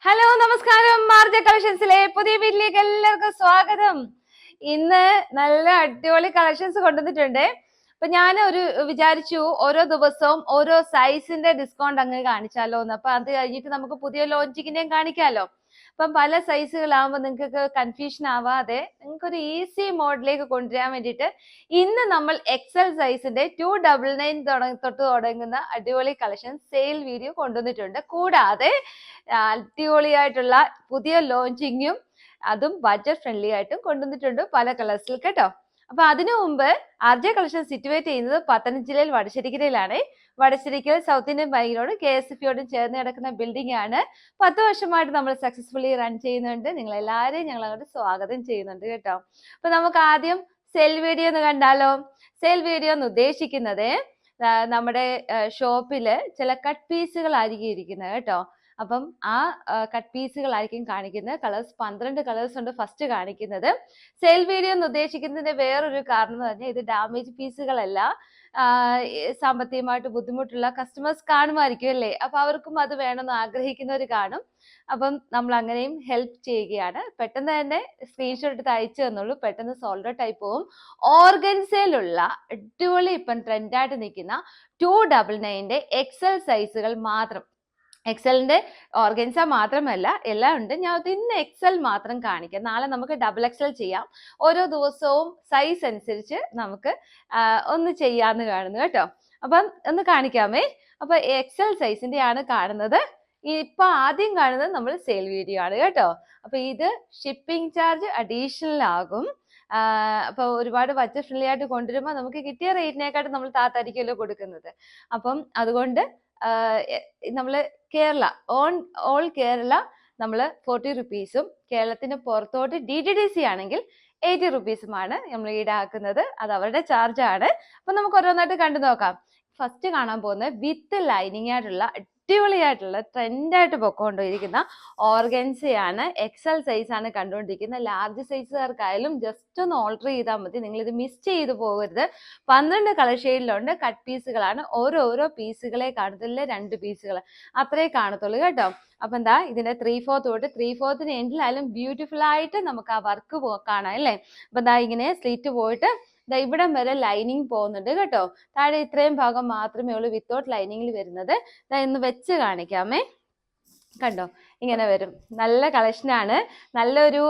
Hello നമസ്കാരം. മാർജ കളക്ഷൻസിലെ പുതിയ വീട്ടിലേക്ക് എല്ലാവർക്കും സ്വാഗതം. ഇന്ന് നല്ല അടിപൊളി കളക്ഷൻസ് കൊണ്ടുവന്നിട്ടുണ്ട്. അപ്പൊ ഞാൻ വിചാരിച്ചു ഓരോ ദിവസവും ഓരോ സൈസിന്റെ ഡിസ്കൗണ്ട് അങ്ങ് കാണിച്ചാലോ എന്ന്. അപ്പൊ അത് കഴിഞ്ഞിട്ട് നമുക്ക് പുതിയ ലോഞ്ചിങ്ങിന്റെയും കാണിക്കാലോ. അപ്പം പല സൈസുകളാകുമ്പോൾ നിങ്ങൾക്ക് കൺഫ്യൂഷൻ ആവാതെ നിങ്ങൾക്ക് ഒരു ഈസി മോഡിലേക്ക് കൊണ്ടുവരാൻ വേണ്ടിയിട്ട് ഇന്ന് നമ്മൾ എക്സൽ സൈസിന്റെ 299 തൊട്ട് തുടങ്ങുന്ന അടിപൊളി കളക്ഷൻ സെയിൽ വീഡിയോ കൊണ്ടുവന്നിട്ടുണ്ട്. കൂടാതെ അടിപൊളിയായിട്ടുള്ള പുതിയ ലോഞ്ചിങ്ങും അതും ബഡ്ജറ്റ് ഫ്രണ്ട്ലി ആയിട്ടും കൊണ്ടുവന്നിട്ടുണ്ട് പല കളേഴ്സിൽ കേട്ടോ. അപ്പൊ അതിനു മുമ്പ് ആർജെ കളക്ഷൻ സിറ്റുവേറ്റ് ചെയ്യുന്നത് പത്തനംതിട്ട ജില്ലയിൽ വടശ്ശേരിക്കരയിലാണ്. വടശ്ശേരിക്കൽ സൗത്ത് ഇന്ത്യൻ ബാങ്കിനോട് KSFയോടും ചേർന്ന് കിടക്കുന്ന ബിൽഡിംഗ് ആണ്. 10 വർഷമായിട്ട് നമ്മൾ സക്സസ്ഫുള്ളി റൺ ചെയ്യുന്നുണ്ട്. നിങ്ങൾ എല്ലാവരെയും ഞങ്ങൾ അങ്ങോട്ട് സ്വാഗതം ചെയ്യുന്നുണ്ട് കേട്ടോ. അപ്പൊ നമുക്ക് ആദ്യം സെയിൽ വീഡിയോ ഒന്ന് കണ്ടാലോ. സെയിൽ വീഡിയോ എന്ന് ഉദ്ദേശിക്കുന്നത് നമ്മുടെ ഷോപ്പില് ചില കട്ട് പീസുകളായിരിക്കും ഇരിക്കുന്നത് കേട്ടോ. അപ്പം ആ കട്ട് പീസുകളായിരിക്കും കാണിക്കുന്നത്. കളേഴ്സ് 12 കളേഴ്സ് ഉണ്ട് ഫസ്റ്റ് കാണിക്കുന്നത്. സെയിൽ വീഡിയോ എന്ന് ഉദ്ദേശിക്കുന്നതിന്റെ വേറൊരു കാരണം എന്ന് പറഞ്ഞാൽ ഇത് ഡാമേജ് പീസുകളല്ല. സാമ്പത്തികമായിട്ട് ബുദ്ധിമുട്ടുള്ള കസ്റ്റമേഴ്സ് കാണുമായിരിക്കും അല്ലേ. അപ്പൊ അവർക്കും അത് വേണമെന്ന് ആഗ്രഹിക്കുന്നവർ കാണും. അപ്പം നമ്മൾ അങ്ങനെയും ഹെൽപ്പ് ചെയ്യുകയാണ്. പെട്ടെന്ന് തന്നെ സ്ക്രീൻഷോട്ട് എടുത്ത് അയച്ചു തന്നുള്ളൂ. പെട്ടെന്ന് സോൾഡ് ഔട്ട് ആയി പോവും. ഓർഗൻസയിലുള്ള അടിപൊളി ഇപ്പം ട്രെൻഡായിട്ട് നിൽക്കുന്ന 299 എക്സൽ സൈസുകൾ മാത്രം. എക്സലിന്റെ ഓർഗൻസ മാത്രമല്ല എല്ലാം ഉണ്ട്. ഞാൻ ഇന്ന് എക്സൽ മാത്രം കാണിക്കാം. നാളെ നമുക്ക് ഡബിൾ എക്സൽ ചെയ്യാം. ഓരോ ദിവസവും സൈസ് അനുസരിച്ച് നമുക്ക് ഒന്ന് ചെയ്യാന്ന് കാണുന്നു കേട്ടോ. അപ്പം ഒന്ന് കാണിക്കാമേ. അപ്പൊ എക്സൽ സൈസിന്റെ ആണ് കാണുന്നത്. ഇപ്പൊ ആദ്യം കാണുന്നത് നമ്മൾ സെയിൽ വീഡിയോ ആണ് കേട്ടോ. അപ്പൊ ഇത് ഷിപ്പിംഗ് ചാർജ് അഡീഷണൽ ആകും. അപ്പൊ ഒരുപാട് ബഡ്ജറ്റ് ഫ്രണ്ട്ലി ആയിട്ട് കൊണ്ടുവരുമ്പോൾ നമുക്ക് കിട്ടിയ റേറ്റിനെക്കാട്ടും നമ്മൾ താത്തായിരിക്കുമല്ലോ കൊടുക്കുന്നത്. അപ്പം അതുകൊണ്ട് നമ്മൾ കേരള ഓൾ കേരള നമ്മൾ 40 റുപ്പീസും കേരളത്തിന് പുറത്തോട്ട് DTDC ആണെങ്കിൽ 80 റുപ്പീസുമാണ് നമ്മൾ ഈടാക്കുന്നത്. അത് അവരുടെ ചാർജ് ആണ്. അപ്പൊ നമുക്ക് ഓരോന്നായിട്ട് കണ്ടു നോക്കാം. ഫസ്റ്റ് കാണാൻ പോകുന്നത് വിത്ത് ലൈനിങ് ആയിട്ടുള്ള അടിപൊളിയായിട്ടുള്ള ട്രെൻഡായിട്ട് പൊക്കോണ്ടിരിക്കുന്ന ഓർഗൻസയാണ്. എക്സൽ സൈസ് ആണ് കണ്ടുകൊണ്ടിരിക്കുന്നത്. ലാർജ് സൈസുകാർക്കായാലും ജസ്റ്റ് ഒന്ന് ഓൾട്ടർ ചെയ്താൽ മതി. നിങ്ങൾ ഇത് മിസ് ചെയ്ത് പോകരുത്. 12 കളർ ഷെയ്ഡിലുണ്ട്. കട്ട് പീസുകളാണ്. ഓരോ പീസുകളെ കാണത്തുള്ളൂ. 2 പീസുകൾ അത്രേ കാണത്തുള്ളൂ കേട്ടോ. അപ്പൊ എന്താ ഇതിന്റെ 3/4 തൊട്ട് 3/4 എൻഡിലായാലും ബ്യൂട്ടിഫുൾ ആയിട്ട് നമുക്ക് ആ വർക്ക് കാണാം അല്ലേ. അപ്പൊ എന്താ ഇങ്ങനെ സ്ലിറ്റ് പോയിട്ട് ഇവിടം വരെ ലൈനിങ് പോകുന്നുണ്ട് കേട്ടോ. താഴെ ഇത്രയും ഭാഗം മാത്രമേ ഉള്ളൂ വിത്തൗട്ട് ലൈനിങ്ങിൽ വരുന്നത്. ഇന്ന് വെച്ച് കാണിക്കാമേ. കണ്ടോ ഇങ്ങനെ വരും. നല്ല കളക്ഷനാണ്. നല്ലൊരു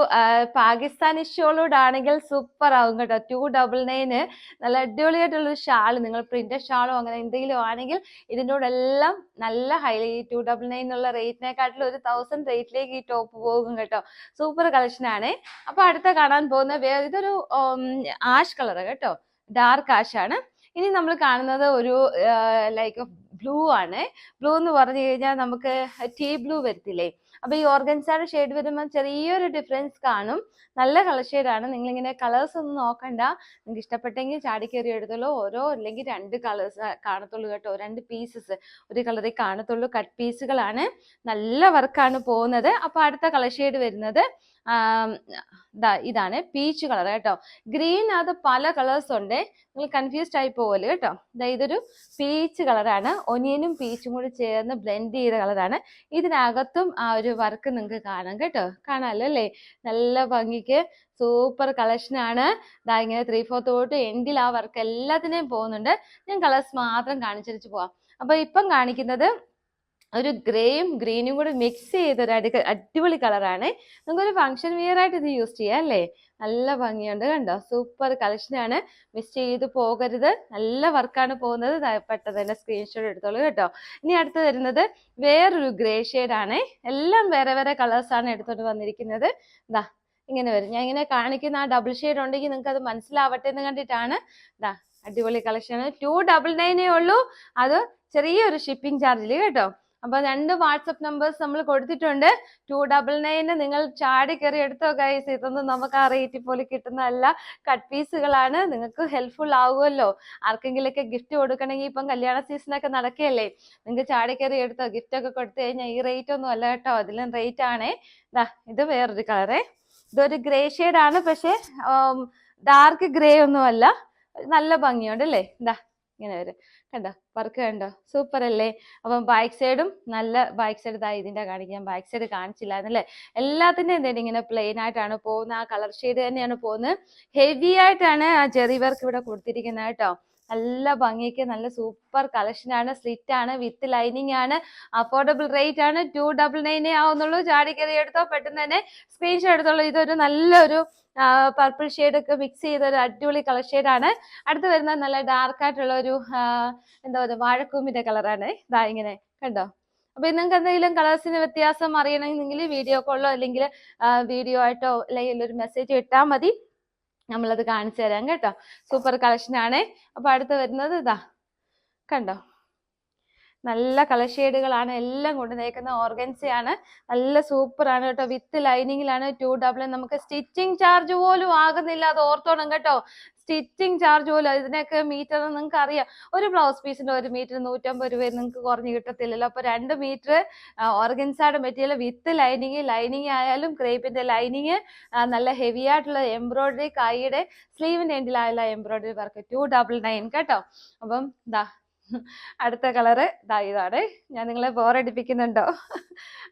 പാകിസ്ഥാനി ഷോളോട് ആണെങ്കിൽ സൂപ്പർ ആവും കേട്ടോ. 299 നല്ല അടിപൊളിയായിട്ടുള്ളൊരു ഷാൾ, നിങ്ങൾ പ്രിന്റഡ് ഷാളോ അങ്ങനെ എന്തെങ്കിലും ആണെങ്കിൽ ഇതിൻ്റെ കൂടെ എല്ലാം നല്ല ഹൈലൈറ്റ് 299 എന്നുള്ള റേറ്റിനെക്കാട്ടിലും ഒരു 1000 റേറ്റിലേക്ക് ഈ ടോപ്പ് പോകും കേട്ടോ. സൂപ്പർ കളക്ഷനാണ്. അപ്പൊ അടുത്ത കാണാൻ പോകുന്ന ഇതൊരു ആഷ് കളർ കേട്ടോ. ഡാർക്ക് ആഷ് ആണ്. ഇനി നമ്മൾ കാണുന്നത് ഒരു ലൈക്ക് ബ്ലൂ ആണ്. ബ്ലൂ എന്ന് പറഞ്ഞു കഴിഞ്ഞാൽ നമുക്ക് ടീ ബ്ലൂ വരത്തില്ലേ. അപ്പൊ ഈ ഓർഗൻസയുടെ ഷെയ്ഡ് വരുമ്പോൾ ചെറിയൊരു ഡിഫറൻസ് കാണും. നല്ല കളർ ഷെയ്ഡാണ്. നിങ്ങളിങ്ങനെ കളേഴ്സ് ഒന്നും നോക്കണ്ട. നിങ്ങൾക്ക് ഇഷ്ടപ്പെട്ടെങ്കിൽ ചാടിക്കയറി എടുത്തോളൂ. അല്ലെങ്കിൽ 2 കളേഴ്സ് കാണത്തുള്ളൂ കേട്ടോ. 2 പീസസ് ഒരു കളറിൽ കാണത്തുള്ളൂ. കട്ട് പീസുകളാണ്. നല്ല വർക്കാണ് പോകുന്നത്. അപ്പൊ അടുത്ത കളർ ഷെയ്ഡ് വരുന്നത് ഇതാണ് പീച്ച് കളർ കേട്ടോ. ഗ്രീനകത്ത് പല കളേഴ്സ് ഉണ്ട്. നിങ്ങൾ കൺഫ്യൂസ്ഡ് ആയി പോകല് കേട്ടോ. ഇതൊരു പീച്ച് കളറാണ്. ഒനിയനും പീച്ചും കൂടി ചേർന്ന് ബ്ലെൻഡ് ചെയ്ത കളറാണ്. ഇതിനകത്തും ആ ഒരു വർക്ക് നിങ്ങൾക്ക് കാണാം കേട്ടോ. കാണാമല്ലോ അല്ലേ. നല്ല ഭംഗിക്ക് സൂപ്പർ കളക്ഷനാണ്. ഇങ്ങനെ 3/4 തൊട്ട് എൻഡിൽ ആ വർക്ക് എല്ലാത്തിനെയും പോകുന്നുണ്ട്. ഞാൻ കളേഴ്സ് മാത്രം കാണിച്ചിട്ട് പോവാം. അപ്പൊ ഇപ്പം കാണിക്കുന്നത് ഒരു ഗ്രേയും ഗ്രീനും കൂടി മിക്സ് ചെയ്തൊരു അടിപൊളി കളറാണ്. നമുക്കൊരു ഫംഗ്ഷൻ വിയർ ആയിട്ട് ഇത് യൂസ് ചെയ്യാം അല്ലേ. നല്ല ഭംഗിയുണ്ട് കണ്ടോ. സൂപ്പർ കളക്ഷനാണ്. മിസ് ചെയ്ത് പോകരുത്. നല്ല വർക്കാണ് പോകുന്നത്. പെട്ടെന്ന് തന്നെ സ്ക്രീൻഷോട്ട് എടുത്തോളൂ കേട്ടോ. ഇനി അടുത്ത് വരുന്നത് വേറൊരു ഗ്രേ ഷെയ്ഡാണ്. എല്ലാം വേറെ വേറെ കളേഴ്സാണ് എടുത്തോണ്ട് വന്നിരിക്കുന്നത്. ഇങ്ങനെ വരും. ഞാൻ ഇങ്ങനെ കാണിക്കുന്ന ആ ഡബിൾ ഷെയ്ഡ് ഉണ്ടെങ്കിൽ നിങ്ങൾക്ക് അത് മനസ്സിലാവട്ടെ എന്ന് കണ്ടിട്ടാണ്. അടിപൊളി കളക്ഷനാണ്. 299 ഉള്ളൂ. അത് ചെറിയൊരു ഷിപ്പിംഗ് ചാർജിൽ കേട്ടോ. അപ്പൊ 2 വാട്സപ്പ് നമ്പേഴ്സ് നമ്മൾ കൊടുത്തിട്ടുണ്ട്. 299 നിങ്ങൾ ചാടി കയറി എടുത്തോ ഗൈസ്. ഇതൊന്നും നമുക്ക് ആ റേറ്റിൽ പോലെ കിട്ടുന്നതല്ല. കട്ട് പീസുകളാണ്. നിങ്ങൾക്ക് ഹെൽപ്ഫുൾ ആവുമല്ലോ. ആർക്കെങ്കിലൊക്കെ ഗിഫ്റ്റ് കൊടുക്കണമെങ്കിൽ ഇപ്പം കല്യാണ സീസണൊക്കെ നടക്കുകയല്ലേ. നിങ്ങൾക്ക് ചാടി കയറി എടുത്തോ. ഗിഫ്റ്റ് ഒക്കെ കൊടുത്തു കഴിഞ്ഞാൽ ഈ റേറ്റ് ഒന്നും അല്ല കേട്ടോ. അതിലും റേറ്റ് ആണേ. ഇത് വേറൊരു കളറേ. ഇതൊരു ഗ്രേ ഷെയ്ഡാണ്. പക്ഷെ ഡാർക്ക് ഗ്രേ ഒന്നും അല്ല. നല്ല ഭംഗിയുണ്ട് അല്ലേ. ഇങ്ങനെ വരും കണ്ടോ വർക്ക് കണ്ടോ, സൂപ്പർ അല്ലേ? അപ്പം ബാക്ക് സൈഡും നല്ല, ബാക്ക് സൈഡ് ഇതാ ഇതിന്റെ കാണിക്കാം, ബാക്ക് സൈഡ് കാണിച്ചില്ലായിരുന്നല്ലേ. എല്ലാത്തിന്റെയും എന്തായാലും ഇങ്ങനെ പ്ലെയിൻ ആയിട്ടാണ് പോകുന്നത്, ആ കളർ ഷെയ്ഡ് തന്നെയാണ് പോകുന്നത്. ഹെവി ആയിട്ടാണ് ആ ജെറി വർക്ക് ഇവിടെ കൊടുത്തിരിക്കുന്നത് കേട്ടോ. നല്ല ഭംഗിക്ക് നല്ല സൂപ്പർ കളക്ഷൻ ആണ്, സ്ലിറ്റ് ആണ്, വിത്ത് ലൈനിങ് ആണ്, അഫോർഡബിൾ റേറ്റ് ആണ്. 299 ആവുന്നുള്ളൂ. ചാടി കയറി എടുത്തോ, പെട്ടെന്ന് തന്നെ സ്ക്രീൻഷോട്ട് എടുത്തോളൂ. ഇതൊരു നല്ലൊരു പർപ്പിൾ ഷെയ്ഡ് ഒക്കെ മിക്സ് ചെയ്ത ഒരു അടിപൊളി കളർ ഷെയ്ഡാണ്. അടുത്ത് വരുന്നത് നല്ല ഡാർക്ക് ആയിട്ടുള്ള ഒരു എന്താ പറയുക വാഴക്കൂമ്പിന്റെ കളറാണ്. ഇതാ ഇങ്ങനെ കണ്ടോ. അപ്പൊ നിങ്ങൾക്ക് എന്തെങ്കിലും കളേഴ്സിന് വ്യത്യാസം അറിയണമെങ്കിൽ വീഡിയോ കോളോ അല്ലെങ്കിൽ വീഡിയോ ആയിട്ടോ അല്ലെങ്കിൽ ഒരു മെസ്സേജ് ഇട്ടാൽ മതി, നമ്മളത് കാണിച്ചു തരാം കേട്ടോ. സൂപ്പർ കളക്ഷൻ ആണ്. അപ്പൊ അടുത്ത് വരുന്നത് ഇതാ കണ്ടോ, നല്ല കളർ ഷെയ്ഡുകളാണ് എല്ലാം കൊണ്ടുവന്നേക്കുന്ന, ഓർഗൻസയാണ്, നല്ല സൂപ്പർ ആണ് കേട്ടോ. വിത്ത് ലൈനിങ്ങിലാണ്. 299. നമുക്ക് സ്റ്റിച്ചിങ് ചാർജ് പോലും ആകുന്നില്ല, അത് ഓർത്തോണം കേട്ടോ. സ്റ്റിച്ചിങ് ചാർജ് പോലും, ഇതിനൊക്കെ മീറ്റർ നിങ്ങൾക്ക് അറിയാം, ഒരു ബ്ലൗസ് പീസിന്റെ 1 മീറ്റർ 150 രൂപ നിങ്ങൾക്ക് കുറഞ്ഞ് കിട്ടത്തില്ലല്ലോ. അപ്പൊ 2 മീറ്റർ ഓർഗൻസയുടെ മെറ്റീരിയൽ വിത്ത് ലൈനിങ് ആയാലും ക്രേപ്പിന്റെ ലൈനിങ്, നല്ല ഹെവി ആയിട്ടുള്ള എംബ്രോയിഡറി, കൈയുടെ സ്ലീവിന്റെ എൻഡിലായുള്ള എംബ്രോയിഡറി വർക്ക്. 299 കേട്ടോ. അപ്പം ഇതാ അടുത്ത കളറ് ഇതാണ്. ഞാൻ നിങ്ങളെ ബോറടിപ്പിക്കുന്നുണ്ടോ?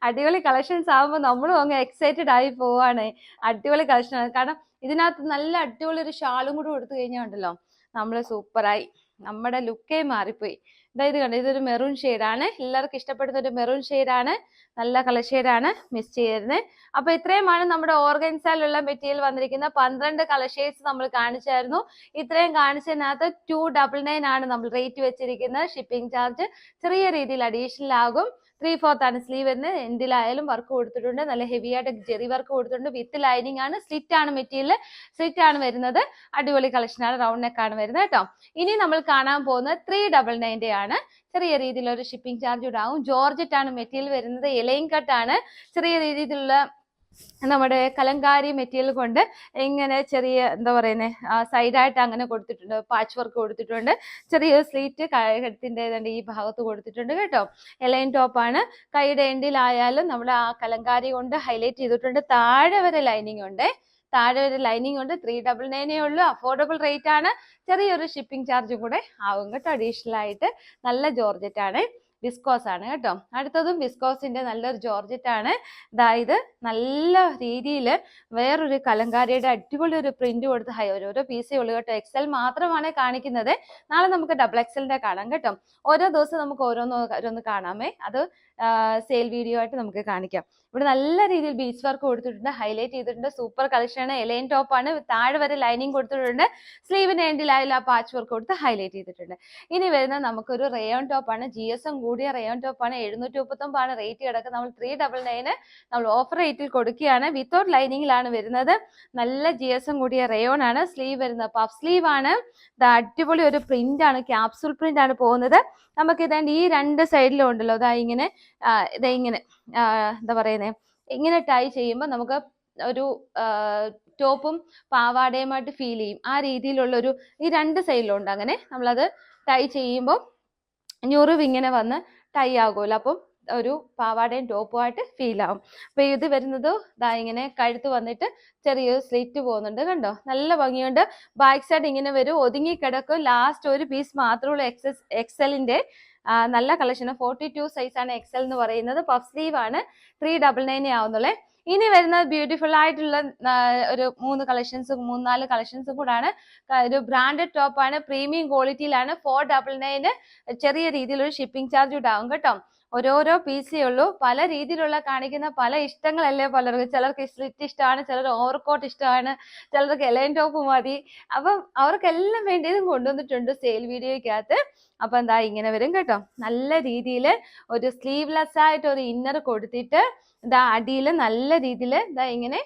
അടിപൊളി കളക്ഷൻസ് ആവുമ്പോൾ നമ്മളും അങ്ങ് എക്സൈറ്റഡ് ആയി പോവാണ്. അടിപൊളി കളക്ഷൻ ആണ്. കാരണം ഇതിനകത്ത് നല്ല അടിപൊളി ഒരു ഷാളും കൂടി കൊടുത്തു കഴിഞ്ഞാൽ ഉണ്ടല്ലോ, നമ്മള് സൂപ്പറായി, നമ്മുടെ ലുക്കേ മാറിപ്പോയി. ഇത് കണ്ടോ, ഇതൊരു മെറൂൺ ഷെയ്ഡാണ്, എല്ലാവർക്കും ഇഷ്ടപ്പെടുന്ന ഒരു മെറൂൺ ഷെയ്ഡാണ്, നല്ല കളർ ഷെയ്ഡാണ്, മിസ് ചെയ്യരുത്. അപ്പൊ ഇത്രയുമാണ് നമ്മുടെ ഓർഗൻസയിലുള്ള മെറ്റീരിയൽ വന്നിരിക്കുന്ന 12 കളർ ഷെയ്ഡ്സ് നമ്മൾ കാണിച്ചായിരുന്നു. ഇത്രയും കാണിച്ചതിനകത്ത് 299 ആണ് നമ്മൾ റേറ്റ് വെച്ചിരിക്കുന്നത്. ഷിപ്പിംഗ് ചാർജ് ചെറിയ രീതിയിൽ അഡീഷണൽ ആകും. 3/4 ആണ് സ്ലീവ് വരുന്നത്, എൻഡിലായാലും വർക്ക് കൊടുത്തിട്ടുണ്ട്, നല്ല ഹെവി ആയിട്ട് ജെറി വർക്ക് കൊടുത്തിട്ടുണ്ട്, വിത്ത് ലൈനിങ് ആണ്, സ്ലിറ്റ് ആണ് മെറ്റീരിയൽ, സ്ലിറ്റ് ആണ് വരുന്നത്. അടിപൊളി കളക്ഷൻ ആണ്, റൗണ്ട് നെക്ക് ആണ് വരുന്നത് കേട്ടോ. ഇനി നമ്മൾ കാണാൻ പോകുന്നത് 399 ആണ്. ചെറിയ രീതിയിലൊരു ഷിപ്പിംഗ് ചാർജ് ഉണ്ടാവും. ജോർജറ്റ് ആണ് മെറ്റീരിയൽ വരുന്നത്, എലൈൻ കട്ട് ആണ്, ചെറിയ രീതിയിലുള്ള നമ്മുടെ കലങ്കാരി മെറ്റീരിയൽ കൊണ്ട് ഇങ്ങനെ ചെറിയ എന്താ പറയുന്നത് സൈഡായിട്ട് അങ്ങനെ കൊടുത്തിട്ടുണ്ട്, പാച്ച് വർക്ക് കൊടുത്തിട്ടുണ്ട്, ചെറിയൊരു സ്ലീറ്റ് കഴുത്തിന്റെ ഈ ഭാഗത്ത് കൊടുത്തിട്ടുണ്ട് കേട്ടോ. എലൈൻ ടോപ്പാണ്. കൈയുടെ എൻഡിലായാലും നമ്മുടെ ആ കലങ്കാരി കൊണ്ട് ഹൈലൈറ്റ് ചെയ്തിട്ടുണ്ട്. താഴെ വരെ ലൈനിങ് ഉണ്ട്, 399 ഉള്ളൂ. അഫോർഡബിൾ റേറ്റ് ആണ്. ചെറിയൊരു ഷിപ്പിംഗ് ചാർജും കൂടെ ആവും കേട്ടോ അഡീഷണൽ ആയിട്ട്. നല്ല ജോർജറ്റ് ആണ്, വിസ്കോസ് ആണ് കേട്ടോ. അടുത്തതും വിസ്കോസിന്റെ നല്ലൊരു ജോർജറ്റ് ആണ്. അതായത് നല്ല രീതിയിൽ വേറൊരു കലങ്കാരിയുടെ അടിപൊളി ഒരു പ്രിന്റ് കൊടുത്ത് ഓരോരോ പീസേ ഉള്ളൂ കേട്ടോ. എക്സൽ മാത്രമാണ് കാണിക്കുന്നത്. നാളെ നമുക്ക് XXL കാണാം കേട്ടോ. ഓരോ ദിവസം നമുക്ക് ഓരോന്ന് കാണാമേ, അത് സെയിൽ വീഡിയോ ആയിട്ട് നമുക്ക് കാണിക്കാം. ഇവിടെ നല്ല രീതിയിൽ ബീച്ച് വർക്ക് കൊടുത്തിട്ടുണ്ട്, ഹൈലൈറ്റ് ചെയ്തിട്ടുണ്ട്. സൂപ്പർ കളക്ഷൻ ആണ്. എലൈൻ ടോപ്പ് ആണ്, താഴെ വരെ ലൈനിങ് കൊടുത്തിട്ടുണ്ട്, സ്ലീവിന് എൻഡിലായാലും ആ പാച്ച് വർക്ക് കൊടുത്ത് ഹൈലൈറ്റ് ചെയ്തിട്ടുണ്ട്. ഇനി വരുന്നത് നമുക്കൊരു റയോൺ ടോപ്പ് ആണ്. GSM കൂടിയ റയോൺ ടോപ്പ് ആണ്. 739 ആണ് റേറ്റ് കിടക്കുന്നത്. നമ്മൾ 399 നമ്മൾ ഓഫർ റേറ്റിൽ കൊടുക്കുകയാണ്. വിത്തൗട്ട് ലൈനിങ്ങിലാണ് വരുന്നത്. നല്ല GSM കൂടിയ റയോൺ ആണ്. സ്ലീവ് വരുന്നത് പഫ് സ്ലീവ് ആണ്. അടിപൊളി ഒരു പ്രിന്റ് ആണ്, ക്യാപ്സൂൾ പ്രിന്റ് ആണ് പോകുന്നത്. നമുക്ക് ഇതാണ്ട് ഈ 2 സൈഡിലും ഉണ്ടല്ലോ, ഇങ്ങനെ എന്താ പറയുന്നത്, ഇങ്ങനെ ടൈ ചെയ്യുമ്പോൾ നമുക്ക് ഒരു ടോപ്പും പാവാടയുമായിട്ട് ഫീൽ ചെയ്യും. ആ രീതിയിലുള്ള ഈ 2 സൈഡിലും ഉണ്ട്. അങ്ങനെ നമ്മളത് ടൈ ചെയ്യുമ്പോൾ ഞൊറിവ് ഇങ്ങനെ വന്ന് ടൈ ആകുമല്ലോ, അപ്പം ഒരു പാവാടയും ടോപ്പുമായിട്ട് ഫീൽ ആവും. അപ്പൊ ഇത് വരുന്നത് ഇങ്ങനെ കഴുത്ത് വന്നിട്ട് ചെറിയൊരു സ്ലിറ്റ് പോകുന്നുണ്ട് കണ്ടോ, നല്ല ഭംഗിയുണ്ട്. ബാക്ക് സൈഡ് ഇങ്ങനെ വരും, ഒതുങ്ങി കിടക്കും. ലാസ്റ്റ് ഒരു പീസ് മാത്രമുള്ള XXLന്റെ നല്ല കളക്ഷൻ. 42 സൈസ് ആണ് XL എന്ന് പറയുന്നത്. പഫ് സ്ലീവ് ആണ്. 399 ആവുന്നുള്ളേ. ഇനി വരുന്നത് ബ്യൂട്ടിഫുൾ ആയിട്ടുള്ള ഒരു 3-4 കളക്ഷൻസും കൂടാണ്. ഒരു ബ്രാൻഡഡ് ടോപ്പ് ആണ്, പ്രീമിയം ക്വാളിറ്റിയിലാണ്. 499. ചെറിയ രീതിയിലൊരു ഷിപ്പിംഗ് ചാർജ് ഉണ്ടാവും കേട്ടോ. ഓരോരോ പീസേ ഉള്ളൂ. പല രീതിയിലുള്ള കാണിക്കുന്ന പല ഇഷ്ടങ്ങളല്ലേ പലർക്കും. ചിലർക്ക് സ്ലിറ്റ് ഇഷ്ടമാണ്, ചിലർ ഓവർകോട്ട് ഇഷ്ടമാണ്, ചിലർക്ക് എലൈൻ ടോപ്പ് മതി. അപ്പം അവർക്കെല്ലാം വേണ്ടിയതും കൊണ്ടുവന്നിട്ടുണ്ട് സെയിൽ വീഡിയോയ്ക്കകത്ത്. അപ്പൊ എന്താ ഇങ്ങനെ വരും കേട്ടോ. നല്ല രീതിയിൽ ഒരു സ്ലീവ്ലെസ് ആയിട്ട് ഒരു ഇന്നർ കൊടുത്തിട്ട് അടിയിൽ നല്ല രീതിയിൽ ഇങ്ങനെ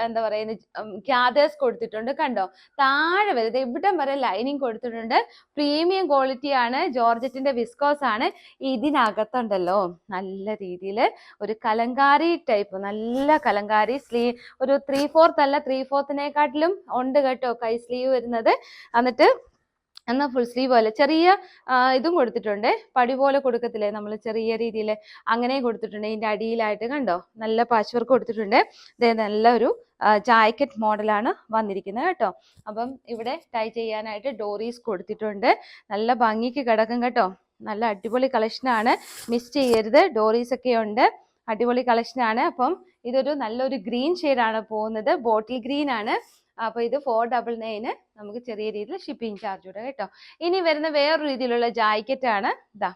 എന്താ പറയുന്നത് ഗ്യാദേഴ്സ് കൊടുത്തിട്ടുണ്ട് കണ്ടോ. താഴെ വരെ ഇവിടം വരെ ലൈനിങ് കൊടുത്തിട്ടുണ്ട്. പ്രീമിയം ക്വാളിറ്റി ആണ്, ജോർജറ്റിന്റെ വിസ്കോസ് ആണ്. ഇതിനകത്തുണ്ടല്ലോ നല്ല രീതിയിൽ ഒരു കലങ്കാരി ടൈപ്പ്, നല്ല കലങ്കാരി സ്ലീവ്, ഒരു 3/4 അല്ല 3/4 ഉണ്ട് കേട്ടോ കൈ സ്ലീവ് വരുന്നത്. എന്നിട്ട് എന്നാൽ ഫുൾ സ്ലീവ് അല്ല, ചെറിയ ഇതും കൊടുത്തിട്ടുണ്ട്, പടി പോലെ കൊടുക്കത്തില്ലേ നമ്മൾ ചെറിയ രീതിയിൽ, അങ്ങനെ കൊടുത്തിട്ടുണ്ട്. ഇതിന്റെ അടിയിലായിട്ട് കണ്ടോ നല്ല പാച്ച് വർക്ക് കൊടുത്തിട്ടുണ്ട്. ഇത് നല്ലൊരു ജാക്കറ്റ് മോഡലാണ് വന്നിരിക്കുന്നത് കേട്ടോ. അപ്പം ഇവിടെ ടൈ ചെയ്യാനായിട്ട് ഡോറീസ് കൊടുത്തിട്ടുണ്ട്. നല്ല ഭംഗിക്ക് കിടക്കും കേട്ടോ. നല്ല അടിപൊളി കളക്ഷനാണ്, മിസ് ചെയ്യരുത്. ഡോറീസ് ഒക്കെ ഉണ്ട്, അടിപൊളി കളക്ഷനാണ്. അപ്പം ഇതൊരു നല്ലൊരു ഗ്രീൻ ഷെയ്ഡാണ് പോകുന്നത്, ബോട്ടിൽ ഗ്രീൻ ആണ്. അപ്പൊ ഇത് 499 നമുക്ക് ചെറിയ രീതിയിൽ ഷിപ്പിംഗ് ചാർജ് കൂടെ കേട്ടോ. ഇനി വരുന്ന വേറൊരു രീതിയിലുള്ള ജാക്കറ്റ് ആണ്, ഇതാ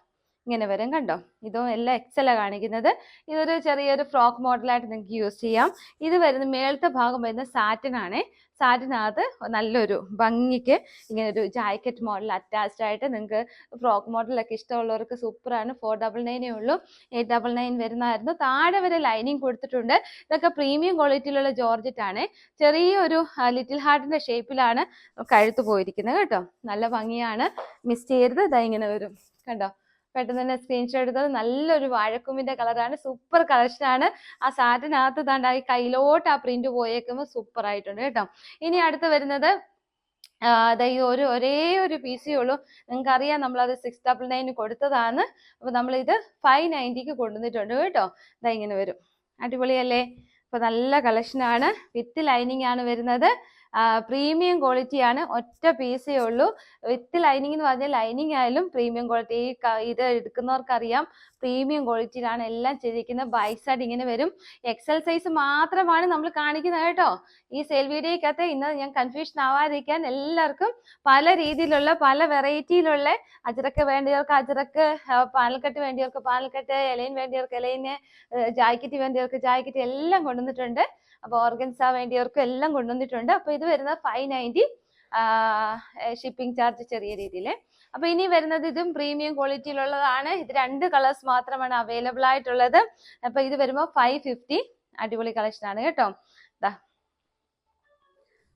ഇങ്ങനെ വരും കണ്ടോ. ഇതും എല്ലാം എക്സലാ കാണിക്കുന്നത്. ഇതൊരു ചെറിയൊരു ഫ്രോക്ക് മോഡലായിട്ട് നിങ്ങൾക്ക് യൂസ് ചെയ്യാം. ഇത് വരുന്ന മേളത്തെ ഭാഗം വരുന്ന സാറ്റിൻ ആണ്. സാറ്റിനകത്ത് നല്ലൊരു ഭംഗിക്ക് ഇങ്ങനെ ഒരു ജാക്കറ്റ് മോഡൽ അറ്റാച്ച്ഡ് ആയിട്ട്, നിങ്ങൾക്ക് ഫ്രോക്ക് മോഡലൊക്കെ ഇഷ്ടമുള്ളവർക്ക് സൂപ്പറാണ്. 499 ഉള്ളൂ. 899 വരുന്നതായിരുന്നു. താഴെ വരെ ലൈനിങ് കൊടുത്തിട്ടുണ്ട്. ഇതൊക്കെ പ്രീമിയം ക്വാളിറ്റിയിലുള്ള ജോർജറ്റ് ആണ്. ചെറിയൊരു ലിറ്റിൽ ഹാർട്ടിന്റെ ഷേപ്പിലാണ് കഴുത്ത് പോയിരിക്കുന്നത് കേട്ടോ. നല്ല ഭംഗിയാണ്, മിസ് ചെയ്യരുത്. ഇതാ ഇങ്ങനെ വരും കണ്ടോ. പെട്ടെന്ന് തന്നെ സ്ക്രീൻഷോട്ട് എടുത്തത്. നല്ലൊരു വാഴക്കുമ്പിന്റെ കളറാണ്, സൂപ്പർ കളക്ഷനാണ്. ആ സാറ്റിനകത്ത് താണ്ടായി കയ്യിലോട്ട് ആ പ്രിന്റ് പോയേക്കുമ്പോൾ സൂപ്പർ ആയിട്ടുണ്ട് കേട്ടോ. ഇനി അടുത്ത് വരുന്നത് അതായത് ഒരേ ഒരു പീസേ ഉള്ളൂ. നിങ്ങൾക്ക് അറിയാം നമ്മളത് 699 കൊടുത്തതാണ്. അപ്പൊ നമ്മളിത് 590 കൊണ്ടുവന്നിട്ടുണ്ട് കേട്ടോ. ഇതാ ഇങ്ങനെ വരും, അടിപൊളിയല്ലേ. അപ്പൊ നല്ല കളക്ഷനാണ്, വിത്ത് ലൈനിങ് ആണ് വരുന്നത്. പ്രീമിയം ക്വാളിറ്റി ആണ്, ഒറ്റ പീസേ ഉള്ളൂ. വിത്ത് ലൈനിങ് എന്ന് പറഞ്ഞാൽ ലൈനിങ് ആയാലും പ്രീമിയം ക്വാളിറ്റി. ഇത് എടുക്കുന്നവർക്കറിയാം പ്രീമിയം ക്വാളിറ്റിയിലാണ് എല്ലാം ചെയ്തിരിക്കുന്നത്. ബൈക്ക് സൈഡ് ഇങ്ങനെ വരും. എക്സൽ സൈസ് മാത്രമാണ് നമ്മൾ കാണിക്കുന്നത് കേട്ടോ. ഈ സെയിൽ വീഡിയോക്കകത്ത് ഇന്ന് ഞാൻ കൺഫ്യൂഷൻ ആവാതിരിക്കാൻ എല്ലാവർക്കും പല രീതിയിലുള്ള പല വെറൈറ്റിയിലുള്ള അജറക്ക് വേണ്ടിയവർക്ക് അജറക്ക്, പാലക്കെട്ട് വേണ്ടിയവർക്ക് പാലക്കെട്ട്, എലൈൻ വേണ്ടിയവർക്ക് എലൈന്, ജാക്കറ്റ് വേണ്ടിയവർക്ക് ജാക്കറ്റ് എല്ലാം കൊണ്ടുവന്നിട്ടുണ്ട്. അപ്പൊ ഓർഗൻസ വേണ്ടിയവർക്കും എല്ലാം കൊണ്ടുവന്നിട്ടുണ്ട്. അപ്പൊ ഇത് വരുന്നത് 590 ഷിപ്പിംഗ് ചാർജ് ചെറിയ രീതിയിൽ. അപ്പൊ ഇനി വരുന്നത് ഇതും പ്രീമിയം ക്വാളിറ്റിയിലുള്ളതാണ്. ഇത് 2 കളേഴ്സ് മാത്രമാണ് അവൈലബിൾ ആയിട്ടുള്ളത്. അപ്പൊ ഇത് വരുമ്പോൾ 550. അടിപൊളി കളക്ഷൻ ആണ് കേട്ടോ.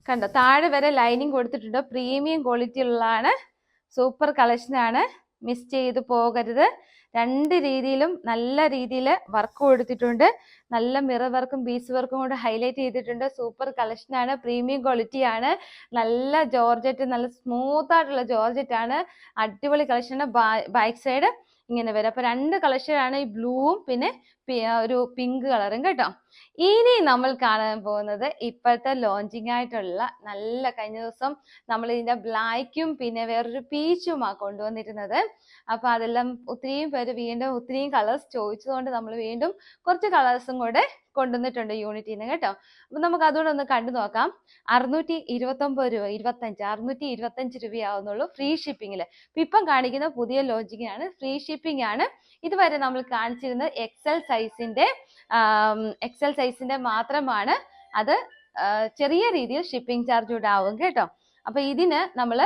കണ്ടോ താഴെ വരെ ലൈനിങ് കൊടുത്തിട്ടുണ്ട്, പ്രീമിയം ക്വാളിറ്റിയിലുള്ളതാണ്, സൂപ്പർ കളക്ഷനാണ്, മിസ് ചെയ്ത് പോകരുത്. 2 രീതിയിലും നല്ല രീതിയിൽ വർക്ക് കൊടുത്തിട്ടുണ്ട്. നല്ല മിറർ വർക്കും ബീസ് വർക്കും കൊണ്ട് ഹൈലൈറ്റ് ചെയ്തിട്ടുണ്ട്. സൂപ്പർ കളക്ഷനാണ്, പ്രീമിയം ക്വാളിറ്റി ആണ്. നല്ല ജോർജറ്റ്, നല്ല സ്മൂത്ത് ആയിട്ടുള്ള ജോർജറ്റ് ആണ്. അടിപൊളി കളക്ഷനാണ്. ബാക്ക് സൈഡ് ഇങ്ങനെ വരും. അപ്പൊ 2 കളക്ഷനാണ്, ഈ ബ്ലൂവും പിന്നെ ഒരു പിങ്ക് കളറും കേട്ടോ. ഇനി നമ്മൾ കാണാൻ പോകുന്നത് ഇപ്പോഴത്തെ ലോഞ്ചിങ് ആയിട്ടുള്ള നല്ല, കഴിഞ്ഞ ദിവസം നമ്മൾ ഇതിന്റെ ബ്ലാക്കും പിന്നെ വേറൊരു പീച്ചുമാണ് കൊണ്ടുവന്നിരുന്നത്. അപ്പൊ അതെല്ലാം ഒത്തിരിയും പേര് വീണ്ടും ഒത്തിരിയും കളേഴ്സ് ചോദിച്ചതുകൊണ്ട് നമ്മൾ വീണ്ടും കുറച്ച് കളേഴ്സും കൂടെ കൊണ്ടുവന്നിട്ടുണ്ട് യൂണിറ്റിന്ന് കേട്ടോ. അപ്പൊ നമുക്ക് അതുകൂടെ ഒന്ന് കണ്ടു നോക്കാം. 629 രൂപ, 625 രൂപയാവുന്നുള്ളൂ ഫ്രീ ഷിപ്പിങ്ങിൽ. ഇപ്പം കാണിക്കുന്ന പുതിയ ലോഞ്ചിങ് ആണ്, ഫ്രീ ഷിപ്പിംഗ് ആണ്. ഇതുവരെ നമ്മൾ കാണിച്ചിരുന്നത് എക്സൽ സൈസിന്റെ മാത്രമാണ്. അത് ചെറിയ രീതിയിൽ ഷിപ്പിംഗ് ചാർജ് കൂടെ ആവും കേട്ടോ. അപ്പൊ ഇതിന് നമ്മൾ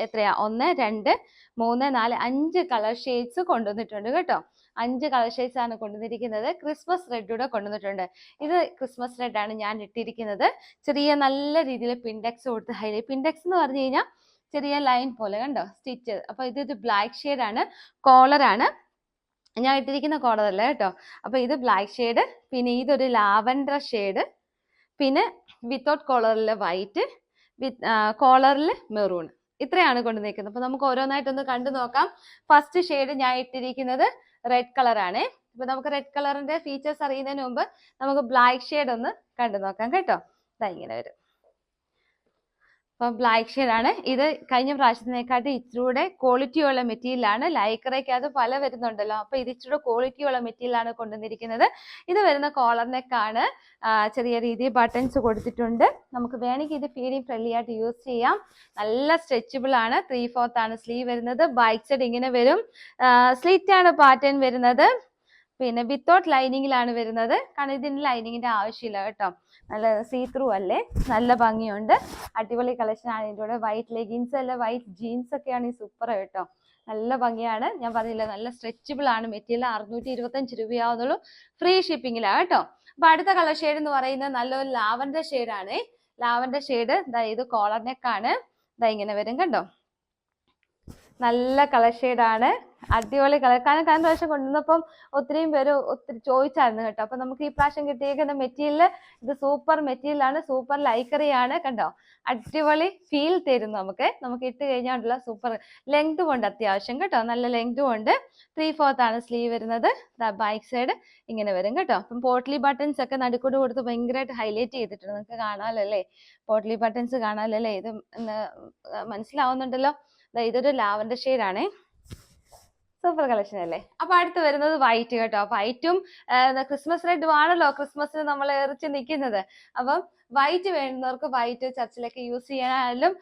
എത്രയാ 1 2 3 4 5 കളർ ഷെയ്ഡ്സ് കൊണ്ടുവന്നിട്ടുണ്ട് കേട്ടോ. 5 കളർ ഷെയ്ഡ്സ് ആണ് കൊണ്ടുവന്നിരിക്കുന്നത്. ക്രിസ്മസ് റെഡ് കൂടെ കൊണ്ടുവന്നിട്ടുണ്ട്. ഇത് ക്രിസ്മസ് റെഡ് ആണ് ഞാൻ ഇട്ടിരിക്കുന്നത്. ചെറിയ നല്ല രീതിയിൽ പിൻഡെക്സ് കൊടുത്ത് ഹൈലൈറ്റ്. പിൻഡെക്സ് എന്ന് പറഞ്ഞു കഴിഞ്ഞാൽ ചെറിയ ലൈൻ പോലെ കണ്ടോ സ്റ്റിച്ച്. അപ്പൊ ഇത് ബ്ലാക്ക് ഷെയ്ഡ് ആണ്, കോളറാണ് ഞാൻ ഇട്ടിരിക്കുന്ന കോളർ അല്ല കേട്ടോ. അപ്പൊ ഇത് ബ്ലാക്ക് ഷെയ്ഡ്, പിന്നെ ഇതൊരു ലാവൻഡർ ഷെയ്ഡ്, പിന്നെ വിത്തൗട്ട് കോളറിൽ വൈറ്റ്, വിത്ത് കോളറിൽ മെറൂൺ. ഇത്രയാണ് കൊണ്ട് നിൽക്കുന്നത്. അപ്പൊ നമുക്ക് ഓരോന്നായിട്ടൊന്ന് കണ്ടു നോക്കാം. ഫസ്റ്റ് ഷെയ്ഡ് ഞാൻ ഇട്ടിരിക്കുന്നത് റെഡ് കളറാണ്. അപ്പൊ നമുക്ക് റെഡ് കളറിന്റെ ഫീച്ചേഴ്സ് അറിയുന്നതിന് മുമ്പ് നമുക്ക് ബ്ലാക്ക് ഷെയ്ഡ് ഒന്ന് കണ്ടു നോക്കാം കേട്ടോ. ഇങ്ങനെ വരും. അപ്പൊ ബ്ലാക്ക് ഷെയ്ഡ് ആണ്. ഇത് കഴിഞ്ഞ പ്രാവശ്യത്തിനെക്കാട്ടി ഇച്ചിരൂടെ ക്വാളിറ്റിയുള്ള മെറ്റീരിയലാണ്. ലൈക്രയ്ക്കകത്ത് പല വരുന്നുണ്ടല്ലോ, അപ്പൊ ഇത് ഇച്ചിരി ക്വാളിറ്റിയുള്ള മെറ്റീരിയലാണ് കൊണ്ടുവന്നിരിക്കുന്നത്. ഇത് വരുന്ന കോളർ നെക്കാണ്. ചെറിയ രീതിയിൽ ബട്ടൺസ് കൊടുത്തിട്ടുണ്ട്. നമുക്ക് വേണമെങ്കിൽ ഇത് ഫീഡിങ് ഫ്രണ്ട്ലി ആയിട്ട് യൂസ് ചെയ്യാം. നല്ല സ്ട്രെച്ചബിൾ ആണ്. 3/4 ആണ് സ്ലീവ് വരുന്നത്. ബാക്ക് സൈഡ് ഇങ്ങനെ വരും. സ്ലിറ്റ് ആണ് പാറ്റേൺ വരുന്നത്. പിന്നെ വിത്തൗട്ട് ലൈനിങ്ങിലാണ് വരുന്നത്. കാരണം ഇതിന് ലൈനിങ്ങിന്റെ ആവശ്യമില്ല കേട്ടോ. നല്ല സീ ത്രൂ അല്ലേ, നല്ല ഭംഗിയുണ്ട്. അടിപൊളി കളക്ഷൻ ആണ്. ഇതിൻ്റെ കൂടെ വൈറ്റ് ലെഗിൻസ് അല്ല വൈറ്റ് ജീൻസ് ഒക്കെയാണ് ഈ സൂപ്പർ കേട്ടോ. നല്ല ഭംഗിയാണ്. ഞാൻ പറഞ്ഞില്ല നല്ല സ്ട്രെച്ചബിൾ ആണ് മെറ്റീരിയൽ. 625 രൂപയാവുന്നുള്ളൂ ഫ്രീ ഷിപ്പിങ്ങിലാണ് കേട്ടോ. അപ്പൊ അടുത്ത കളർ ഷെയ്ഡ് എന്ന് പറയുന്നത് നല്ലൊരു ലാവൻഡർ ഷെയ്ഡ് ആണ്. ലാവൻഡർ ഷെയ്ഡ് ഇത് കോളർ നെക്ക് ആണ്. ഇങ്ങനെ വരും കണ്ടോ. നല്ല കളർ ഷെയ്ഡ് ആണ്. അടിപൊളി കളർ. കാരണം കഴിഞ്ഞ പ്രാവശ്യം കൊണ്ടുവന്നപ്പം ഒത്തിരിയും പേര് ഒത്തിരി ചോദിച്ചായിരുന്നു കേട്ടോ. അപ്പൊ നമുക്ക് ഈ പ്രാവശ്യം കിട്ടിയിരിക്കുന്ന മെറ്റീരിയൽ ഇത് സൂപ്പർ മെറ്റീരിയൽ ആണ്, സൂപ്പർ ലൈക്കറി ആണ്. കണ്ടോ, അടിപൊളി ഫീൽ തരും നമുക്ക് ഇട്ട് കഴിഞ്ഞാലുള്ള സൂപ്പർ ലെങ്തും ഉണ്ട് അത്യാവശ്യം കേട്ടോ, നല്ല ലെങ്തും ഉണ്ട്. 3/4 ആണ് സ്ലീവ് വരുന്നത്. ബാക്ക് സൈഡ് ഇങ്ങനെ വരും കേട്ടോ. അപ്പം പോട്ട്ലി ബട്ടൺസ് ഒക്കെ നടുക്കൂട് കൊടുത്ത് ഭയങ്കരമായിട്ട് ഹൈലൈറ്റ് ചെയ്തിട്ടുണ്ട്. നിങ്ങൾക്ക് കാണാമല്ലോ അല്ലേ, പോട്ട്ലി ബട്ടൺസ് കാണാമല്ലോ അല്ലേ. ഇത് മനസ്സിലാവുന്നുണ്ടല്ലോ. ഇതൊരു ലാവൻഡർ ഷെയ്ഡ് ആണേ. സൂപ്പർ കളക്ഷൻ അല്ലേ. അപ്പൊ അടുത്ത് വരുന്നത് വൈറ്റ് കേട്ടോ. വൈറ്റും ക്രിസ്മസ് റെഡും ആണല്ലോ ക്രിസ്മസിന് നമ്മൾ എറിച്ച് നിൽക്കുന്നത്. അപ്പം വൈറ്റ് വേണ്ടുന്നവർക്ക് വൈറ്റ് ചർച്ചിലൊക്കെ യൂസ് ചെയ്യാനായാലും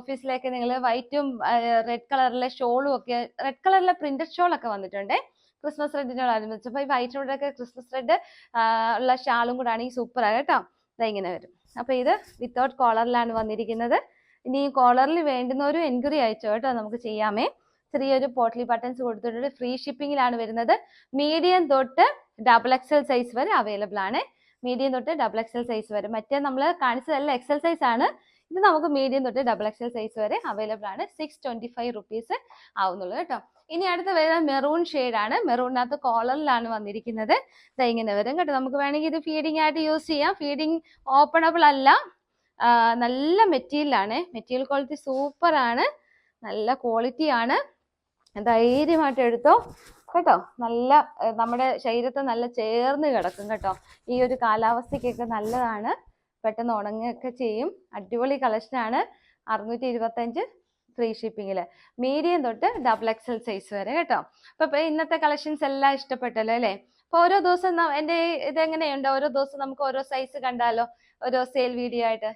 ഓഫീസിലേക്ക് നിങ്ങൾ വൈറ്റും റെഡ് കളറിലെ ഷോളും ഒക്കെ, റെഡ് കളറിലെ പ്രിന്റഡ് ഷോൾ ഒക്കെ വന്നിട്ടുണ്ട് ക്രിസ്മസ് റെഡിനോടനുബന്ധിച്ച്. അപ്പൊ ഈ വൈറ്റിനോടൊക്കെ ക്രിസ്മസ് റെഡ് ഉള്ള ഷാളും കൂടെ ആണെങ്കിൽ സൂപ്പർ ആണ് കേട്ടോ. ഇങ്ങനെ വരും. അപ്പൊ ഇത് വിത്തൗട്ട് കോളറിലാണ് വന്നിരിക്കുന്നത്. ഇനി കോളറിൽ വേണ്ടുന്നവരും എൻക്വയറി അയച്ചോ കേട്ടോ, നമുക്ക് ചെയ്യാമേ. ചെറിയൊരു പോട്ട്ലി ബട്ടൺസ് കൊടുത്തിട്ടുണ്ട്. ഫ്രീ ഷിപ്പിംഗിലാണ് വരുന്നത്. മീഡിയം തൊട്ട് XXL സൈസ് വരെ അവൈലബിൾ ആണ്. മീഡിയം തൊട്ട് XXL സൈസ് വരെ. മറ്റേ നമ്മൾ കാണിച്ചതല്ല എക്സൽ സൈസ് ആണ്. ഇത് നമുക്ക് മീഡിയം തൊട്ട് XXL സൈസ് വരെ അവൈലബിൾ ആണ്. 625 റുപ്പീസ് ആവുന്നുള്ളൂ കേട്ടോ. ഇനി അടുത്ത് വരുന്നത് മെറൂൺ ഷെയ്ഡ് ആണ്. മെറൂണിനകത്ത് കോളറിലാണ് വന്നിരിക്കുന്നത്. ഇങ്ങനെ വരും കേട്ടോ. നമുക്ക് വേണമെങ്കിൽ ഇത് ഫീഡിംഗ് ആയിട്ട് യൂസ് ചെയ്യാം. ഫീഡിംഗ് ഓപ്പണബിൾ അല്ല. നല്ല മെറ്റീരിയൽ ആണ്. മെറ്റീരിയൽ ക്വാളിറ്റി സൂപ്പർ ആണ്, നല്ല ക്വാളിറ്റി ആണ്. ധൈര്യമായിട്ട് എടുത്തോ കേട്ടോ. നല്ല നമ്മുടെ ശരീരത്തെ നല്ല ചേർന്ന് കിടക്കും കേട്ടോ. ഈ ഒരു കാലാവസ്ഥയ്ക്കൊക്കെ നല്ലതാണ്. പെട്ടെന്ന് ഉണങ്ങുകയൊക്കെ ചെയ്യും. അടിപൊളി കളക്ഷനാണ്. 625 ഫ്രീ ഷിപ്പിങ്ങിൽ. മീഡിയം തൊട്ട് XXL സൈസ് വരെ കേട്ടോ. അപ്പൊ ഇന്നത്തെ കളക്ഷൻസ് എല്ലാം ഇഷ്ടപ്പെട്ടല്ലോ അല്ലേ. അപ്പൊ ഓരോ ദിവസം എൻ്റെ ഇതെങ്ങനെയുണ്ട്, ഓരോ ദിവസം നമുക്ക് ഓരോ സൈസ് കണ്ടാലോ, ഓരോ സെയിൽ വീഡിയോ ആയിട്ട്.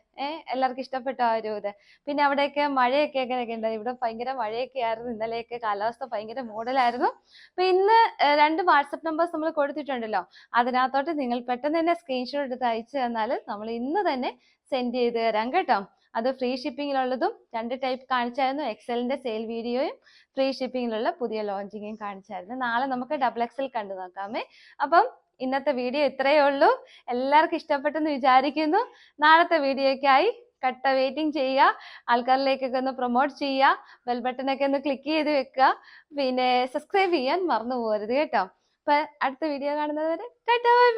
എല്ലാവർക്കും ഇഷ്ടപ്പെട്ട ഒരു ഇത്. പിന്നെ അവിടെയൊക്കെ മഴയൊക്കെ എങ്ങനെയൊക്കെ ഉണ്ട്? ഇവിടെ ഭയങ്കര മഴയൊക്കെ ആയിരുന്നു. ഇന്നലെയൊക്കെ കാലാവസ്ഥ ഭയങ്കര മൂടലായിരുന്നു. അപ്പൊ ഇന്ന് 2 വാട്സപ്പ് നമ്പേഴ്സ് നമ്മൾ കൊടുത്തിട്ടുണ്ടല്ലോ. അതിനകത്തോട്ട് നിങ്ങൾ പെട്ടെന്ന് തന്നെ സ്ക്രീൻഷോട്ട് എടുത്ത് അയച്ചു തന്നാൽ നമ്മൾ ഇന്ന് തന്നെ സെൻഡ് ചെയ്ത് തരാം കേട്ടോ. അത് ഫ്രീ ഷിപ്പിങ്ങിലുള്ളതും 2 ടൈപ്പ് കാണിച്ചായിരുന്നു. എക്സലിന്റെ സെയിൽ വീഡിയോയും ഫ്രീ ഷിപ്പിങ്ങിലുള്ള പുതിയ ലോഞ്ചിങ്ങും കാണിച്ചായിരുന്നു. നാളെ നമുക്ക് XXL കണ്ടു നോക്കാമേ. അപ്പം ഇന്നത്തെ വീഡിയോ ഇത്രയേ ഉള്ളൂ. എല്ലാവർക്കും ഇഷ്ടപ്പെട്ടെന്ന് വിചാരിക്കുന്നു. നാളത്തെ വീഡിയോയ്ക്കായി കട്ട വെയിറ്റിംഗ് ചെയ്യുക. ആൾക്കാരിലേക്കൊക്കെ ഒന്ന് പ്രൊമോട്ട് ചെയ്യുക. ബെൽ ബട്ടനൊക്കെ ഒന്ന് ക്ലിക്ക് ചെയ്ത് വെക്കുക. പിന്നെ സബ്സ്ക്രൈബ് ചെയ്യാൻ മറന്നു പോകരുത് കേട്ടോ. അപ്പൊ അടുത്ത വീഡിയോ കാണുന്നത് വരെ ടാറ്റാ ബൈ ബൈ.